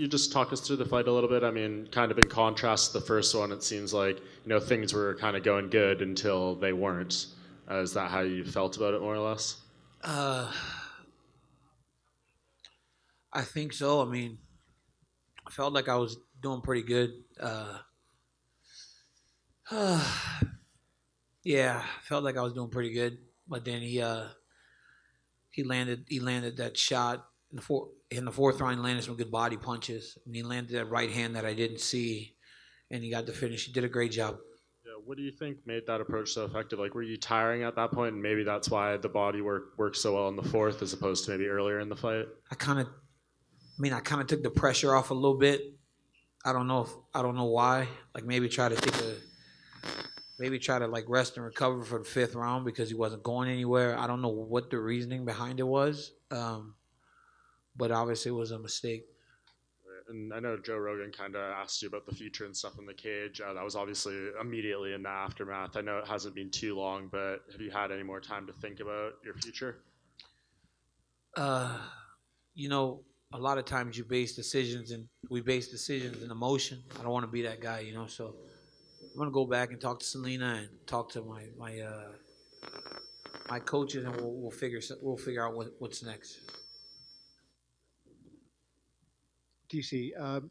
you just talk us through the fight a little bit? I mean, kind of in contrast to the first one, it seems like, things were kind of going good until they weren't. Is that how you felt about it, more or less? Uh, I think so. I mean, I felt like I was doing pretty good. Yeah, I felt like I was doing pretty good. But then he landed that shot in the fourth round. He landed some good body punches, and he landed that right hand that I didn't see, and he got the finish. He did a great job. Yeah, what do you think made that approach so effective? Like, were you tiring at that point, and maybe that's why the body work worked so well in the fourth as opposed to maybe earlier in the fight? I kind of took the pressure off a little bit. I don't know why. Like maybe try to like rest and recover for the fifth round because he wasn't going anywhere. I don't know what the reasoning behind it was, but obviously it was a mistake. And I know Joe Rogan kind of asked you about the future and stuff in the cage. That was obviously immediately in the aftermath. I know it hasn't been too long, but have you had any more time to think about your future? Uh, you know, a lot of times we base decisions in emotion. I don't want to be that guy, So I'm gonna go back and talk to Selena and talk to my coaches, and we'll figure out what's next. DC, I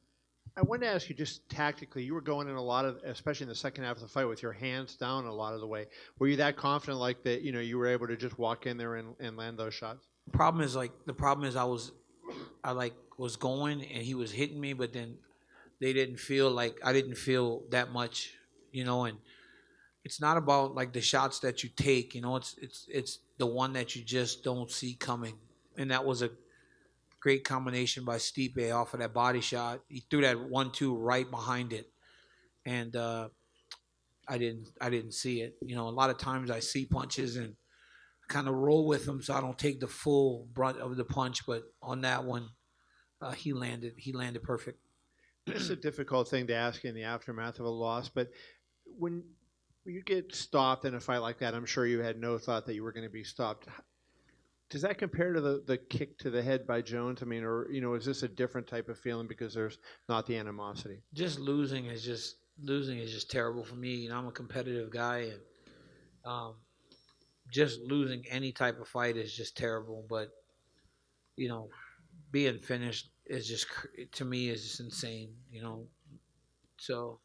wanted to ask you just tactically. You were going in a lot of, especially in the second half of the fight, with your hands down a lot of the way. Were you that confident, like that? You were able to just walk in there and land those shots. The problem is I was going and he was hitting me, but then they didn't feel like I didn't feel that much, and it's not about like the shots that you take, it's the one that you just don't see coming. And that was a great combination by Stipe off of that body shot. He threw that 1-2 right behind it, and I didn't see it. A lot of times I see punches and kind of roll with them, so I don't take the full brunt of the punch. But on that one, he landed perfect. It's a difficult thing to ask in the aftermath of a loss, but when you get stopped in a fight like that, I'm sure you had no thought that you were going to be stopped. Does that compare to the kick to the head by Jones? I mean, or is this a different type of feeling because there's not the animosity? Just losing is just terrible for me. I'm a competitive guy, and um, just losing any type of fight is just terrible. But you know, being finished is just to me is just insane. So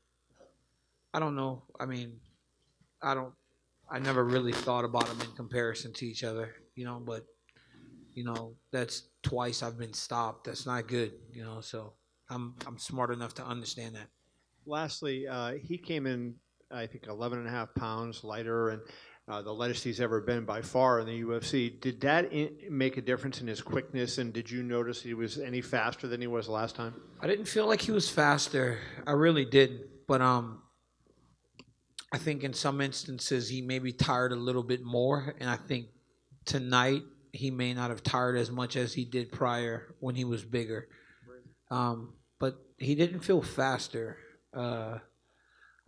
I don't know. I mean, I don't. I never really thought about them in comparison to each other. But that's twice I've been stopped. That's not good. So I'm smart enough to understand that. Lastly, he came in, I think, 11 and a half pounds lighter and the lightest he's ever been by far in the UFC. Did that make a difference in his quickness, and did you notice he was any faster than he was last time? I didn't feel like he was faster. I really didn't. But I think in some instances he maybe tired a little bit more, and I think tonight he may not have tired as much as he did prior when he was bigger. But he didn't feel faster. I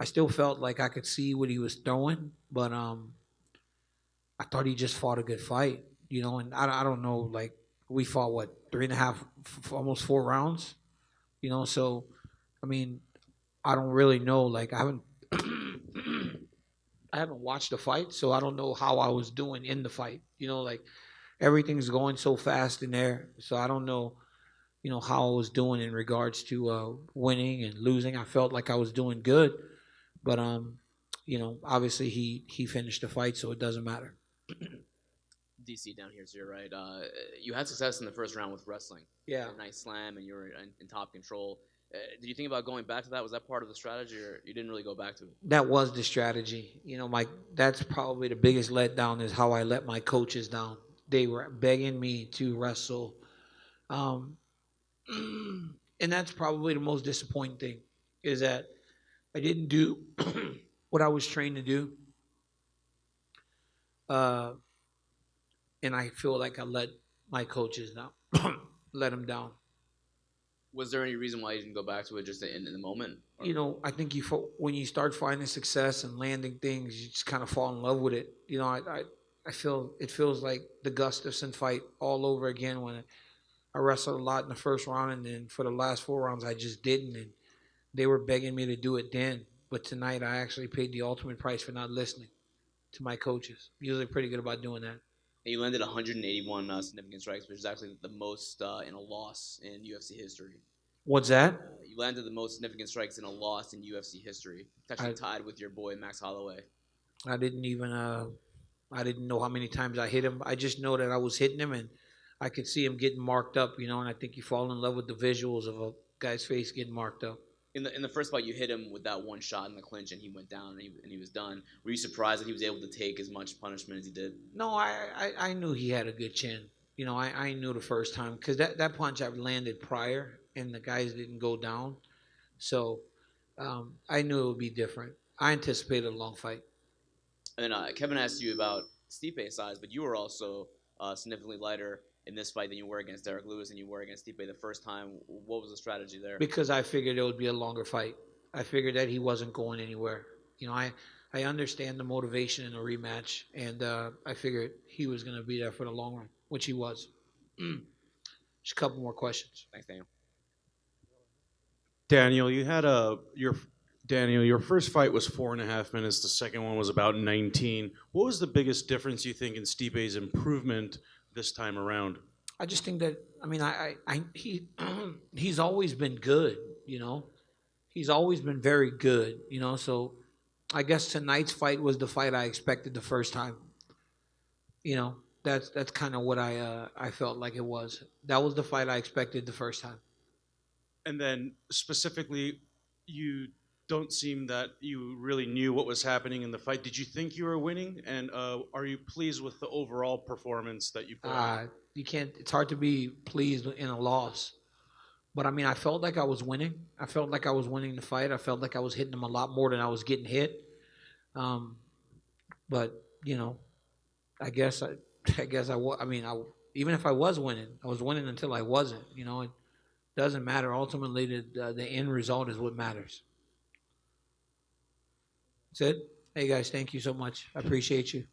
still felt like I could see what he was throwing, but I thought he just fought a good fight, and I don't know, like we fought what, three and a half, almost 4 rounds, so I mean, I don't really know, like I haven't I haven't watched the fight, so I don't know how I was doing in the fight. Like everything's going so fast in there, so I don't know, how I was doing in regards to winning and losing. I felt like I was doing good, but obviously he finished the fight, so it doesn't matter. DC down here, so you're right. You had success in the first round with wrestling. Yeah. A nice slam, and you were in top control. Did you think about going back to that? Was that part of the strategy, or you didn't really go back to it? That was the strategy. That's probably the biggest letdown is how I let my coaches down. They were begging me to wrestle. Um, and that's probably the most disappointing thing is that I didn't do what I was trained to do. Uh, and I feel like I let my coaches down, let them down. Was there any reason why you didn't go back to it just in the moment? I think when you start finding success and landing things, you just kind of fall in love with it. I feel it feels like the Gustafson fight all over again when I I wrestled a lot in the first round, and then for the last 4 rounds, I just didn't. And they were begging me to do it then. But tonight, I actually paid the ultimate price for not listening to my coaches. Usually pretty good about doing that. And you landed 181 significant strikes, which is actually the most in a loss in UFC history. What's that? You landed the most significant strikes in a loss in UFC history. It's actually tied with your boy Max Holloway. I didn't even I didn't know how many times I hit him. I just know that I was hitting him, and I could see him getting marked up, and I think you fall in love with the visuals of a guy's face getting marked up. In the first fight, you hit him with that one shot in the clinch, and he went down, and he was done. Were you surprised that he was able to take as much punishment as he did? No, I knew he had a good chin. I knew the first time because that punch I landed prior, and the guys didn't go down. So I knew it would be different. I anticipated a long fight. And then Kevin asked you about Stipe's size, but you were also significantly lighter in this fight than you were against Derek Lewis and you were against Stipe the first time. What was the strategy there? Because I figured it would be a longer fight. I figured that he wasn't going anywhere. I understand the motivation in a rematch, and I figured he was going to be there for the long run, which he was. Just a couple more questions. Thanks, Daniel. Daniel, your first fight was 4.5 minutes. The second one was about 19. What was the biggest difference you think in Stipe's improvement this time around? I just think that he's always been good. He's always been very good. So I guess tonight's fight was the fight I expected the first time. That's kind of what I felt like it was. That was the fight I expected the first time. And then specifically, you don't seem that you really knew what was happening in the fight. Did you think you were winning? And are you pleased with the overall performance that you put on? You can't. It's hard to be pleased in a loss. But I felt like I was winning. I felt like I was winning the fight. I felt like I was hitting him a lot more than I was getting hit. But I guess even if I was winning, I was winning until I wasn't. It doesn't matter. Ultimately, the end result is what matters. That's it. Hey guys, thank you so much. I appreciate you.